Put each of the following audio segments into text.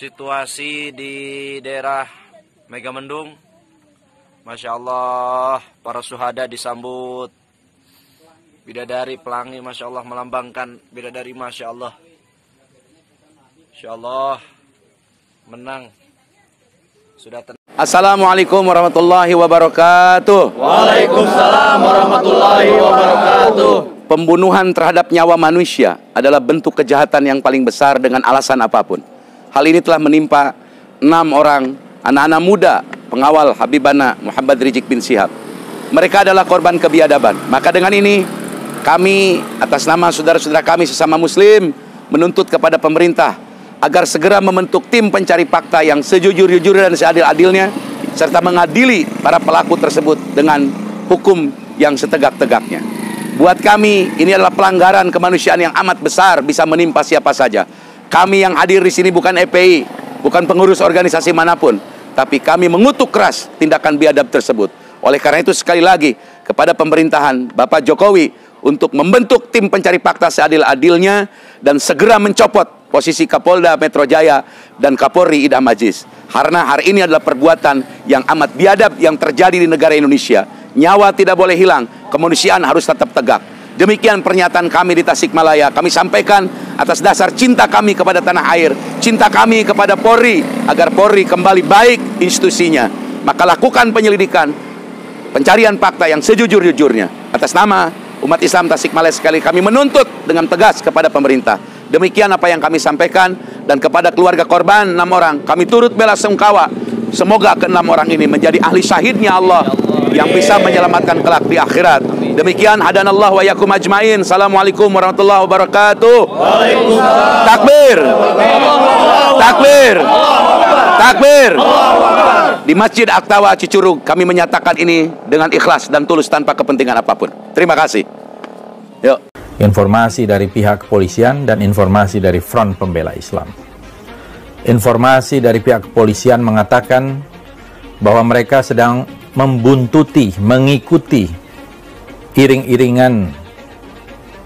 situasi di daerah Megamendung. Masya Allah, para syuhada disambut bidadari pelangi, Masya Allah, melambangkan bidadari, Masya Allah. Insya Allah menang. Sudah tenang. Assalamualaikum warahmatullahi wabarakatuh. Waalaikumsalam warahmatullahi wabarakatuh. Pembunuhan terhadap nyawa manusia adalah bentuk kejahatan yang paling besar dengan alasan apapun. Hal ini telah menimpa 6 orang anak-anak muda pengawal Habibana Muhammad Rizik bin Syihab. Mereka adalah korban kebiadaban. Maka dengan ini kami atas nama saudara-saudara kami sesama muslim menuntut kepada pemerintah agar segera membentuk tim pencari fakta yang sejujur-jujurnya dan seadil-adilnya, serta mengadili para pelaku tersebut dengan hukum yang setegak-tegaknya. Buat kami ini adalah pelanggaran kemanusiaan yang amat besar, bisa menimpa siapa saja. Kami yang hadir di sini bukan EPI, bukan pengurus organisasi manapun, tapi kami mengutuk keras tindakan biadab tersebut. Oleh karena itu sekali lagi kepada pemerintahan Bapak Jokowi untuk membentuk tim pencari fakta seadil-adilnya dan segera mencopot posisi Kapolda Metro Jaya dan Kapolri Idham Aziz. Karena hari ini adalah perbuatan yang amat biadab yang terjadi di negara Indonesia. Nyawa tidak boleh hilang, kemanusiaan harus tetap tegak. Demikian pernyataan kami di Tasikmalaya. Kami sampaikan atas dasar cinta kami kepada tanah air, cinta kami kepada Polri, agar Polri kembali baik institusinya. Maka lakukan penyelidikan, pencarian fakta yang sejujur-jujurnya. Atas nama umat Islam Tasikmalaya sekali kami menuntut dengan tegas kepada pemerintah. Demikian apa yang kami sampaikan, dan kepada keluarga korban 6 orang kami turut bela sungkawa. Semoga ke-6 orang ini menjadi ahli syahidnya Allah yang bisa menyelamatkan kelak di akhirat. Demikian hadanallahu wa yakum ajmain. Assalamualaikum warahmatullahi wabarakatuh. Waalaikumsalam. Takbir. Takbir. Takbir. Di Masjid Aktawa Cicurug kami menyatakan ini dengan ikhlas dan tulus tanpa kepentingan apapun. Terima kasih. Yuk. Informasi dari pihak kepolisian dan informasi dari Front Pembela Islam. Informasi dari pihak kepolisian mengatakan bahwa mereka sedang membuntuti, mengikuti iring-iringan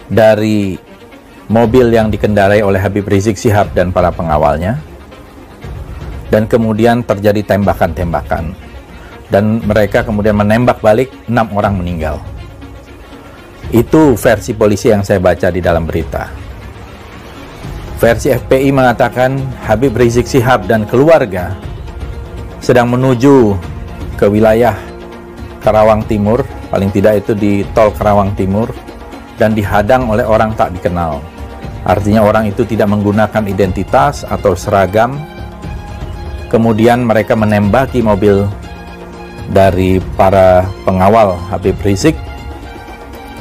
dari mobil yang dikendarai oleh Habib Rizik Syihab dan para pengawalnya, dan kemudian terjadi tembakan-tembakan, dan mereka kemudian menembak balik, 6 orang meninggal. Itu versi polisi yang saya baca di dalam berita. Versi FPI mengatakan Habib Rizik Syihab dan keluarga sedang menuju ke wilayah Karawang Timur, paling tidak itu di tol Karawang Timur, dan dihadang oleh orang tak dikenal. Artinya orang itu tidak menggunakan identitas atau seragam. Kemudian mereka menembaki mobil dari para pengawal Habib Rizik,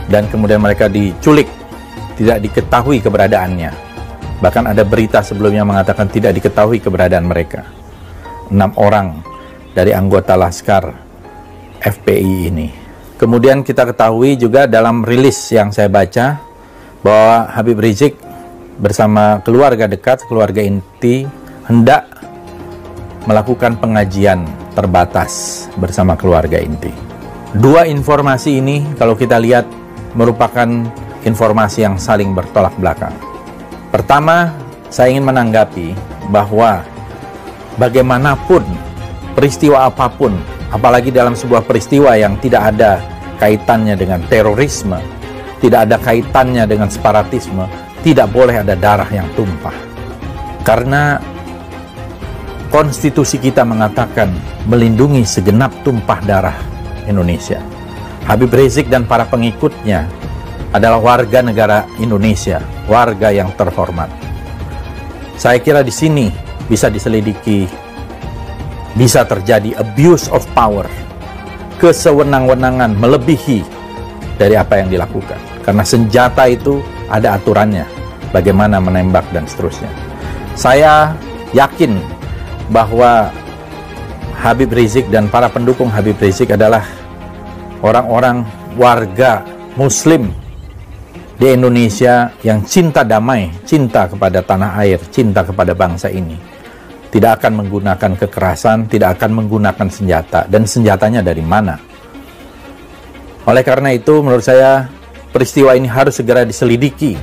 dan kemudian mereka diculik, tidak diketahui keberadaannya. Bahkan ada berita sebelumnya mengatakan tidak diketahui keberadaan mereka. 6 orang dari anggota Laskar FPI ini. Kemudian kita ketahui juga dalam rilis yang saya baca bahwa Habib Rizik bersama keluarga dekat, keluarga inti, hendak melakukan pengajian terbatas bersama keluarga inti. 2 informasi ini kalau kita lihat merupakan informasi yang saling bertolak belakang. Pertama, saya ingin menanggapi bahwa bagaimanapun peristiwa apapun, apalagi dalam sebuah peristiwa yang tidak ada kaitannya dengan terorisme, tidak ada kaitannya dengan separatisme, tidak boleh ada darah yang tumpah. Karena konstitusi kita mengatakan melindungi segenap tumpah darah Indonesia. Habib Rizik dan para pengikutnya adalah warga negara Indonesia, warga yang terhormat. Saya kira di sini bisa diselidiki, bisa terjadi abuse of power, kesewenang-wenangan melebihi dari apa yang dilakukan. Karena senjata itu ada aturannya, bagaimana menembak dan seterusnya. Saya yakin bahwa Habib Rizik dan para pendukung Habib Rizik adalah orang-orang warga Muslim di Indonesia yang cinta damai, cinta kepada tanah air, cinta kepada bangsa ini. Tidak akan menggunakan kekerasan, tidak akan menggunakan senjata. Dan senjatanya dari mana? Oleh karena itu, menurut saya, peristiwa ini harus segera diselidiki.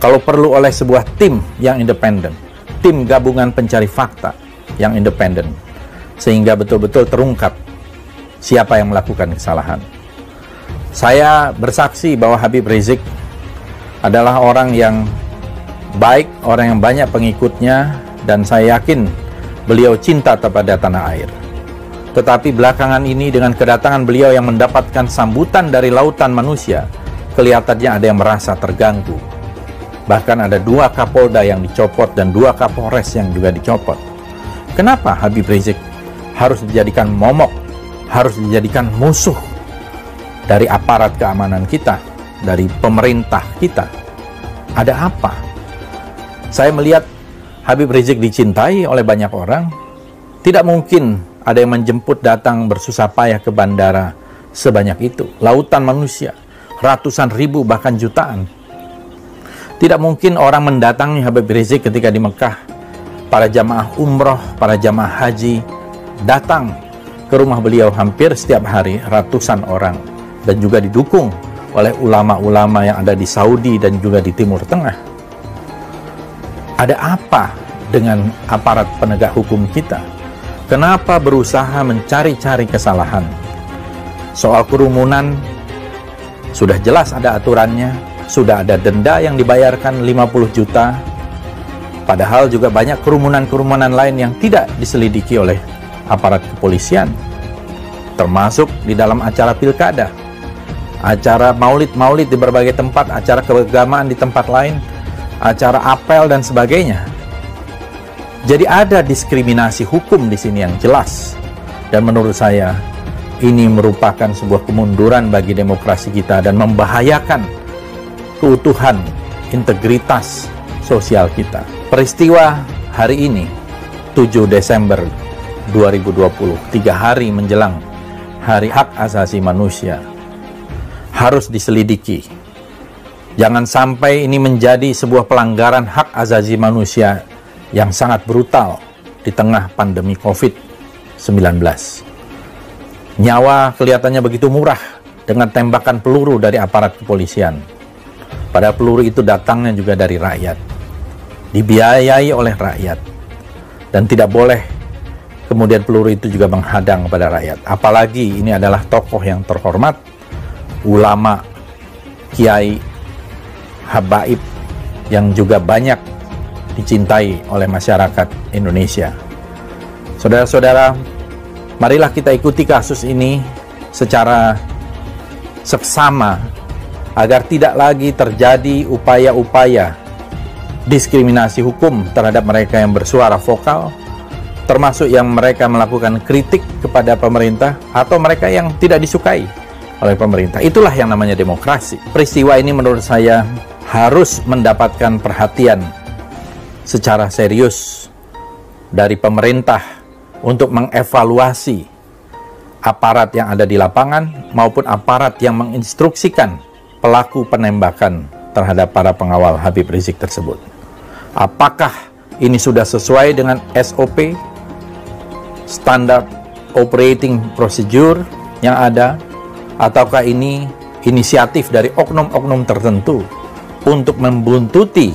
Kalau perlu oleh sebuah tim yang independen. tim gabungan pencari fakta yang independen, sehingga betul-betul terungkap siapa yang melakukan kesalahan. Saya bersaksi bahwa Habib Rizik adalah orang yang baik, orang yang banyak pengikutnya, dan saya yakin beliau cinta kepada tanah air. Tetapi belakangan ini dengan kedatangan beliau yang mendapatkan sambutan dari lautan manusia, kelihatannya ada yang merasa terganggu. Bahkan ada 2 Kapolda yang dicopot dan 2 Kapolres yang juga dicopot. Kenapa Habib Rizik harus dijadikan momok, harus dijadikan musuh dari aparat keamanan kita, dari pemerintah kita? Ada apa? Saya melihat Habib Rizik dicintai oleh banyak orang. Tidak mungkin ada yang menjemput datang bersusah payah ke bandara sebanyak itu. Lautan manusia, ratusan ribu bahkan jutaan. Tidak mungkin orang mendatangi Habib Rizik ketika di Mekah. Para jamaah umroh, para jamaah haji datang ke rumah beliau hampir setiap hari, ratusan orang. Dan juga didukung oleh ulama-ulama yang ada di Saudi dan juga di Timur Tengah. Ada apa dengan aparat penegak hukum kita? Kenapa berusaha mencari-cari kesalahan? Soal kerumunan, sudah jelas ada aturannya, sudah ada denda yang dibayarkan 50 juta, padahal juga banyak kerumunan-kerumunan lain yang tidak diselidiki oleh aparat kepolisian, termasuk di dalam acara pilkada, acara maulid-maulid di berbagai tempat, acara keagamaan di tempat lain, acara apel dan sebagainya. Jadi ada diskriminasi hukum di sini yang jelas, dan menurut saya ini merupakan sebuah kemunduran bagi demokrasi kita dan membahayakan keutuhan integritas sosial kita. Peristiwa hari ini 7 Desember 2020, 3 hari menjelang Hari Hak Asasi Manusia, harus diselidiki. Jangan sampai ini menjadi sebuah pelanggaran hak asasi manusia yang sangat brutal di tengah pandemi COVID-19. Nyawa kelihatannya begitu murah dengan tembakan peluru dari aparat kepolisian. Padahal peluru itu datangnya juga dari rakyat, dibiayai oleh rakyat, dan tidak boleh kemudian peluru itu juga menghadang kepada rakyat. Apalagi ini adalah tokoh yang terhormat, ulama, kiai, habaib yang juga banyak dicintai oleh masyarakat Indonesia. Saudara-saudara, marilah kita ikuti kasus ini secara seksama agar tidak lagi terjadi upaya-upaya diskriminasi hukum terhadap mereka yang bersuara vokal, termasuk yang mereka melakukan kritik kepada pemerintah atau mereka yang tidak disukai oleh pemerintah. Itulah yang namanya demokrasi. Peristiwa ini menurut saya harus mendapatkan perhatian secara serius dari pemerintah untuk mengevaluasi aparat yang ada di lapangan maupun aparat yang menginstruksikan pelaku penembakan terhadap para pengawal Habib Rizik tersebut. Apakah ini sudah sesuai dengan SOP, Standard Operating Procedure yang ada, ataukah ini inisiatif dari oknum-oknum tertentu untuk membuntuti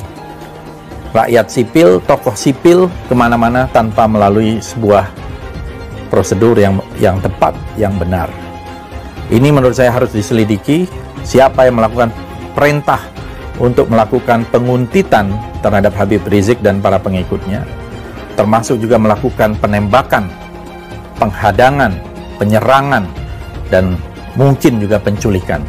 rakyat sipil, tokoh sipil kemana-mana tanpa melalui sebuah prosedur yang tepat, yang benar. Ini menurut saya harus diselidiki. Siapa yang melakukan perintah untuk melakukan penguntitan terhadap Habib Rizik dan para pengikutnya, termasuk juga melakukan penembakan, penghadangan, penyerangan, dan mungkin juga penculikan.